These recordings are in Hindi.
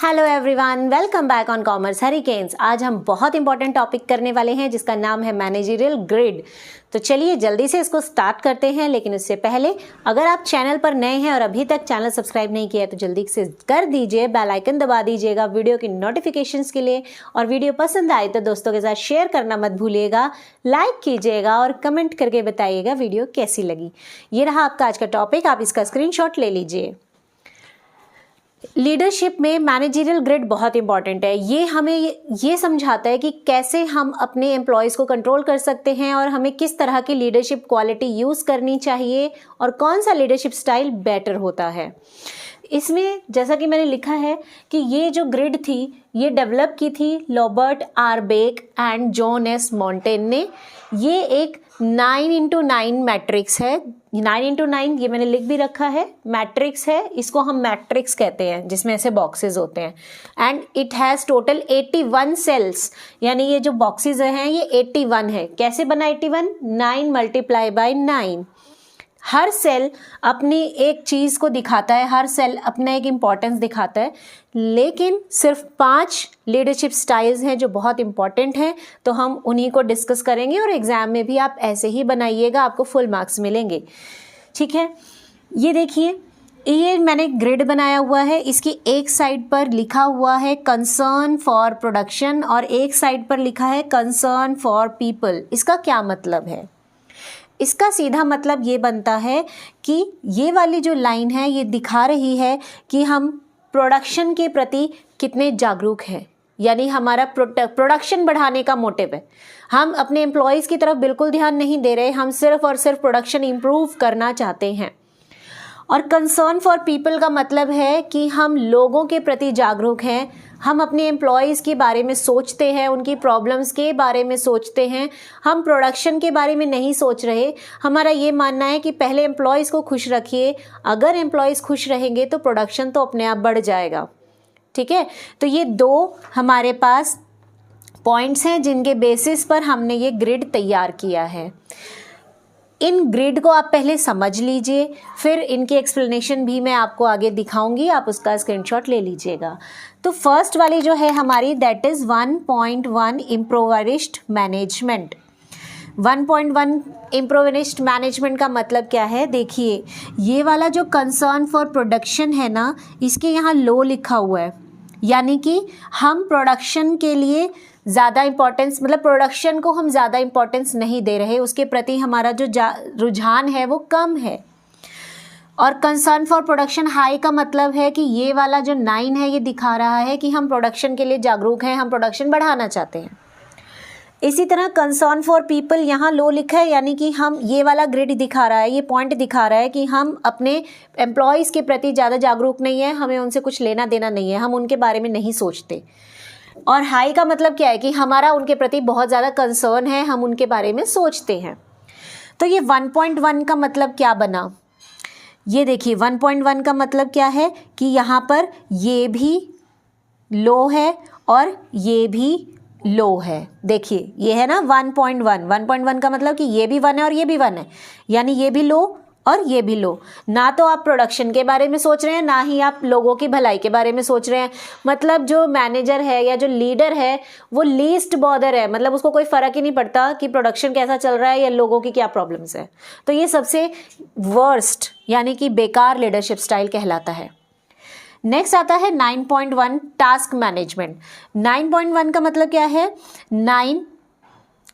Hello everyone, welcome back on commerce hurricanes. आज हम बहुत इंपॉर्टेंट टॉपिक करने वाले हैं जिसका नाम है मैनेजरियल ग्रिड। तो चलिए जल्दी से इसको स्टार्ट करते हैं, लेकिन उससे पहले अगर आप चैनल पर नए हैं और अभी तक चैनल सब्सक्राइब नहीं किया है तो जल्दी से कर दीजिए, बेल आइकन दबा दीजिएगा वीडियो की नोटिफिकेशंस के लिए। और वीडियो पसंद आए तो दोस्तों के साथ शेयर करना मत भूलिएगा, लाइक कीजिएगा और कमेंट करके बताइएगा वीडियो कैसी लगी। ये रहा आपका आज का टॉपिक, आप इसका स्क्रीनशॉट ले लीजिए। लीडरशिप में मैनेजरियल ग्रिड बहुत इंपॉर्टेंट है। ये हमें ये समझाता है कि कैसे हम अपने एम्प्लॉयज़ को कंट्रोल कर सकते हैं और हमें किस तरह की लीडरशिप क्वालिटी यूज़ करनी चाहिए और कौन सा लीडरशिप स्टाइल बेटर होता है। इसमें जैसा कि मैंने लिखा है कि ये जो ग्रिड थी ये डेवलप की थी Robert R Beck and John S Montaine ने। ये एक 9x9 मैट्रिक्स है। 9x9 ये मैंने लिख भी रखा है, मैट्रिक्स है, इसको हम मैट्रिक्स कहते हैं जिसमें ऐसे बॉक्सेस होते हैं। And it has total 81 cells, यानी ये जो बॉक्सेस हैं ये 81 है। कैसे बना 81? 9 × 9। हर सेल अपनी एक चीज़ को दिखाता है, हर सेल अपना एक इम्पॉर्टेंस दिखाता है, लेकिन सिर्फ 5 लीडरशिप स्टाइल्स हैं जो बहुत इंपॉर्टेंट हैं। तो हम उन्हीं को डिस्कस करेंगे और एग्ज़ाम में भी आप ऐसे ही बनाइएगा, आपको फुल मार्क्स मिलेंगे। ठीक है, ये देखिए, ये मैंने ग्रिड बनाया हुआ है। इसकी एक साइड पर लिखा हुआ है कंसर्न फॉर प्रोडक्शन और एक साइड पर लिखा है कंसर्न फॉर पीपल। इसका क्या मतलब है? इसका सीधा मतलब ये बनता है कि ये वाली जो लाइन है ये दिखा रही है कि हम प्रोडक्शन के प्रति कितने जागरूक हैं, यानी हमारा प्रोडक्शन बढ़ाने का मोटिव है। हम अपने एम्प्लॉयज़ की तरफ बिल्कुल ध्यान नहीं दे रहे, हम सिर्फ और सिर्फ प्रोडक्शन इम्प्रूव करना चाहते हैं। और कंसर्न फॉर पीपल का मतलब है कि हम लोगों के प्रति जागरूक हैं, हम अपने एम्प्लॉयज़ के बारे में सोचते हैं, उनकी प्रॉब्लम्स के बारे में सोचते हैं, हम प्रोडक्शन के बारे में नहीं सोच रहे। हमारा ये मानना है कि पहले एम्प्लॉयज़ को खुश रखिए, अगर एम्प्लॉयज़ खुश रहेंगे तो प्रोडक्शन तो अपने आप बढ़ जाएगा। ठीक है, तो ये 2 हमारे पास पॉइंट्स हैं जिनके बेसिस पर हमने ये ग्रिड तैयार किया है। इन ग्रिड को आप पहले समझ लीजिए, फिर इनकी एक्सप्लेनेशन भी मैं आपको आगे दिखाऊंगी, आप उसका स्क्रीनशॉट ले लीजिएगा। तो फर्स्ट वाली जो है हमारी, that is 1.1 improvised management. 1.1 improvised management का मतलब क्या है? देखिए, ये वाला जो कंसर्न फॉर प्रोडक्शन है ना, इसके यहाँ लो लिखा हुआ है, यानी कि हम प्रोडक्शन के लिए ज़्यादा इम्पोर्टेंस, मतलब प्रोडक्शन को हम ज़्यादा इम्पोर्टेंस नहीं दे रहे, उसके प्रति हमारा जो रुझान है वो कम है। और कंसर्न फॉर प्रोडक्शन हाई का मतलब है कि ये वाला जो 9 है ये दिखा रहा है कि हम प्रोडक्शन के लिए जागरूक हैं, हम प्रोडक्शन बढ़ाना चाहते हैं। इसी तरह कंसर्न फॉर पीपल यहाँ लो लिखा है, यानी कि हम, ये वाला ग्रिड दिखा रहा है, ये पॉइंट दिखा रहा है कि हम अपने एम्प्लॉयज़ के प्रति ज़्यादा जागरूक नहीं है, हमें उनसे कुछ लेना देना नहीं है, हम उनके बारे में नहीं सोचते। और हाई का मतलब क्या है कि हमारा उनके प्रति बहुत ज़्यादा कंसर्न है, हम उनके बारे में सोचते हैं। तो ये 1.1 का मतलब क्या बना? ये देखिए, 1.1 का मतलब क्या है कि यहाँ पर ये भी लो है और ये भी लो है। देखिए, ये है ना 1.1। 1.1 का मतलब कि ये भी 1 है और ये भी 1 है, यानी ये भी लो और ये भी लो। ना तो आप प्रोडक्शन के बारे में सोच रहे हैं, ना ही आप लोगों की भलाई के बारे में सोच रहे हैं। मतलब जो मैनेजर है या जो लीडर है वो लीस्ट बॉदर है, मतलब उसको कोई फ़र्क ही नहीं पड़ता कि प्रोडक्शन कैसा चल रहा है या लोगों की क्या प्रॉब्लम्स है। तो ये सबसे वर्स्ट यानी कि बेकार लीडरशिप स्टाइल कहलाता है। नेक्स्ट आता है 9.1 टास्क मैनेजमेंट। 9.1 का मतलब क्या है? 9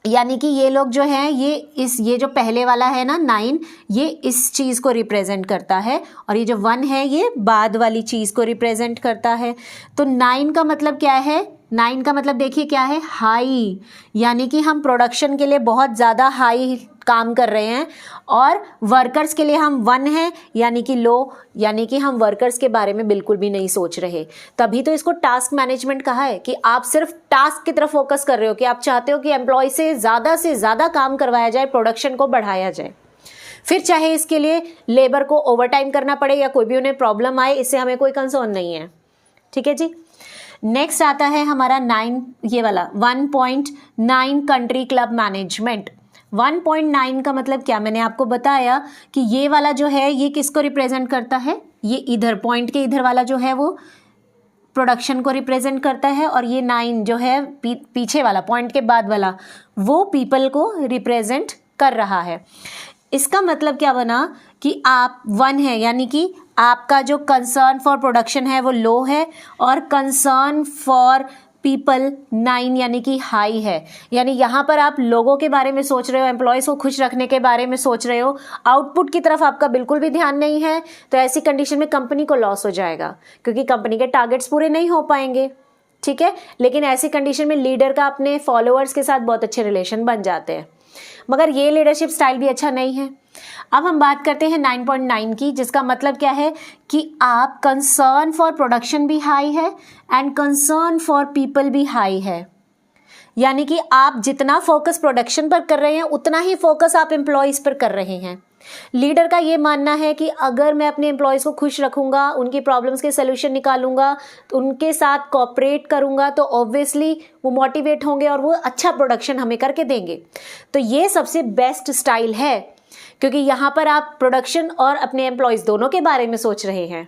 यानी कि ये लोग जो हैं ये जो पहले वाला है ना 9, ये इस चीज़ को रिप्रेजेंट करता है और ये जो 1 है ये बाद वाली चीज़ को रिप्रेजेंट करता है। तो 9 का मतलब क्या है? 9 का मतलब देखिए क्या है? हाई, यानी कि हम प्रोडक्शन के लिए बहुत ज़्यादा हाई काम कर रहे हैं और वर्कर्स के लिए हम 1 हैं, यानी कि लो, यानी कि हम वर्कर्स के बारे में बिल्कुल भी नहीं सोच रहे। तभी तो इसको टास्क मैनेजमेंट कहा है कि आप सिर्फ टास्क की तरफ फोकस कर रहे हो, कि आप चाहते हो कि एम्प्लॉय से ज़्यादा काम करवाया जाए, प्रोडक्शन को बढ़ाया जाए। फिर चाहे इसके लिए लेबर को ओवरटाइम करना पड़े या कोई भी उन्हें प्रॉब्लम आए, इससे हमें कोई कंसर्न नहीं है। ठीक है जी। नेक्स्ट आता है हमारा 9, ये वाला 1.9 कंट्री क्लब मैनेजमेंट। 1.9 का मतलब क्या? मैंने आपको बताया कि ये वाला जो है ये किसको रिप्रेजेंट करता है? ये इधर पॉइंट के इधर वाला जो है वो प्रोडक्शन को रिप्रेजेंट करता है और ये 9 जो है पीछे वाला पॉइंट के बाद वाला वो पीपल को रिप्रेजेंट कर रहा है। इसका मतलब क्या बना कि आप 1 है, यानी कि आपका जो कंसर्न फॉर प्रोडक्शन है वो लो है और कंसर्न फॉर पीपल 9 यानी कि हाई है। यानी यहाँ पर आप लोगों के बारे में सोच रहे हो, एम्प्लॉयज़ को खुश रखने के बारे में सोच रहे हो, आउटपुट की तरफ आपका बिल्कुल भी ध्यान नहीं है, तो ऐसी कंडीशन में कंपनी को लॉस हो जाएगा क्योंकि कंपनी के टारगेट्स पूरे नहीं हो पाएंगे, ठीक है। लेकिन ऐसी कंडीशन में लीडर का अपने फॉलोअर्स के साथ बहुत अच्छे रिलेशन बन जाते हैं, मगर ये लीडरशिप स्टाइल भी अच्छा नहीं है। अब हम बात करते हैं 9.9 की, जिसका मतलब क्या है कि आप कंसर्न फॉर प्रोडक्शन भी हाई है एंड कंसर्न फॉर पीपल भी हाई है। यानी कि आप जितना फोकस प्रोडक्शन पर कर रहे हैं उतना ही फोकस आप एम्प्लॉयज़ पर कर रहे हैं। लीडर का ये मानना है कि अगर मैं अपने एम्प्लॉयज़ को खुश रखूंगा, उनकी प्रॉब्लम्स के सलूशन निकालूंगा, तो उनके साथ कोऑपरेट करूंगा, तो ऑब्वियसली वो मोटिवेट होंगे और वो अच्छा प्रोडक्शन हमें करके देंगे। तो ये सबसे बेस्ट स्टाइल है क्योंकि यहाँ पर आप प्रोडक्शन और अपने एम्प्लॉयज़ दोनों के बारे में सोच रहे हैं,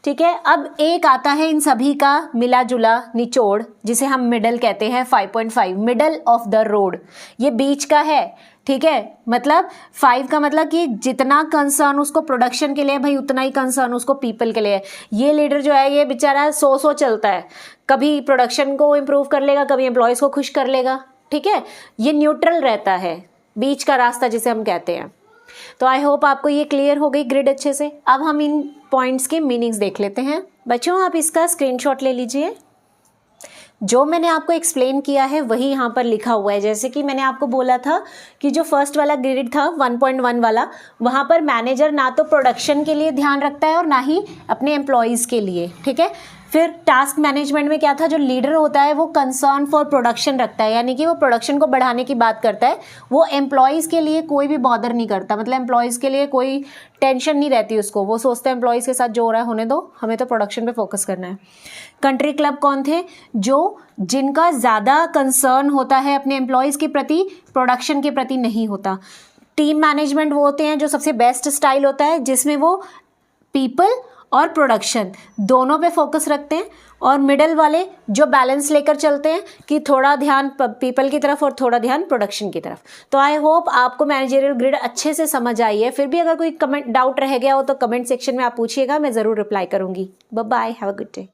ठीक है। अब एक आता है इन सभी का मिला जुला निचोड़, जिसे हम मिडल कहते हैं, 5.5 मिडल ऑफ द रोड, ये बीच का है, ठीक है। मतलब 5 का मतलब कि जितना कंसर्न उसको प्रोडक्शन के लिए भाई उतना ही कंसर्न उसको पीपल के लिए है। ये लीडर जो है ये बेचारा सो चलता है, कभी प्रोडक्शन को इम्प्रूव कर लेगा, कभी एम्प्लॉयज़ को खुश कर लेगा, ठीक है। ये न्यूट्रल रहता है, बीच का रास्ता जिसे हम कहते हैं। तो आई होप आपको ये क्लियर हो गई ग्रिड अच्छे से। अब हम इन पॉइंट्स के मीनिंग्स देख लेते हैं। बच्चों आप इसका स्क्रीनशॉट ले लीजिए। जो मैंने आपको एक्सप्लेन किया है वही यहाँ पर लिखा हुआ है। जैसे कि मैंने आपको बोला था कि जो फर्स्ट वाला ग्रिड था 1.1 वाला, वहाँ पर मैनेजर ना तो प्रोडक्शन के लिए ध्यान रखता है और ना ही अपने एम्प्लॉयज़ के लिए, ठीक है। फिर टास्क मैनेजमेंट में क्या था, जो लीडर होता है वो कंसर्न फॉर प्रोडक्शन रखता है, यानी कि वो प्रोडक्शन को बढ़ाने की बात करता है, वो एम्प्लॉयज़ के लिए कोई भी बॉदर नहीं करता, मतलब एम्प्लॉयज़ के लिए कोई टेंशन नहीं रहती उसको, वो सोचते हैं एम्प्लॉयज़ के साथ जो हो रहा है होने दो, हमें तो प्रोडक्शन पे फोकस करना है। कंट्री क्लब कौन थे, जो जिनका ज़्यादा कंसर्न होता है अपने एम्प्लॉयज़ के प्रति, प्रोडक्शन के प्रति नहीं होता। टीम मैनेजमेंट वो होते हैं जो सबसे बेस्ट स्टाइल होता है, जिसमें वो पीपल और प्रोडक्शन दोनों पे फोकस रखते हैं, और मिडल वाले जो बैलेंस लेकर चलते हैं कि थोड़ा ध्यान पीपल की तरफ और थोड़ा ध्यान प्रोडक्शन की तरफ। तो आई होप आपको मैनेजरियल ग्रिड अच्छे से समझ आई है। फिर भी अगर कोई कमेंट डाउट रह गया हो तो कमेंट सेक्शन में आप पूछिएगा, मैं ज़रूर रिप्लाई करूँगी। Bye bye, have a good day.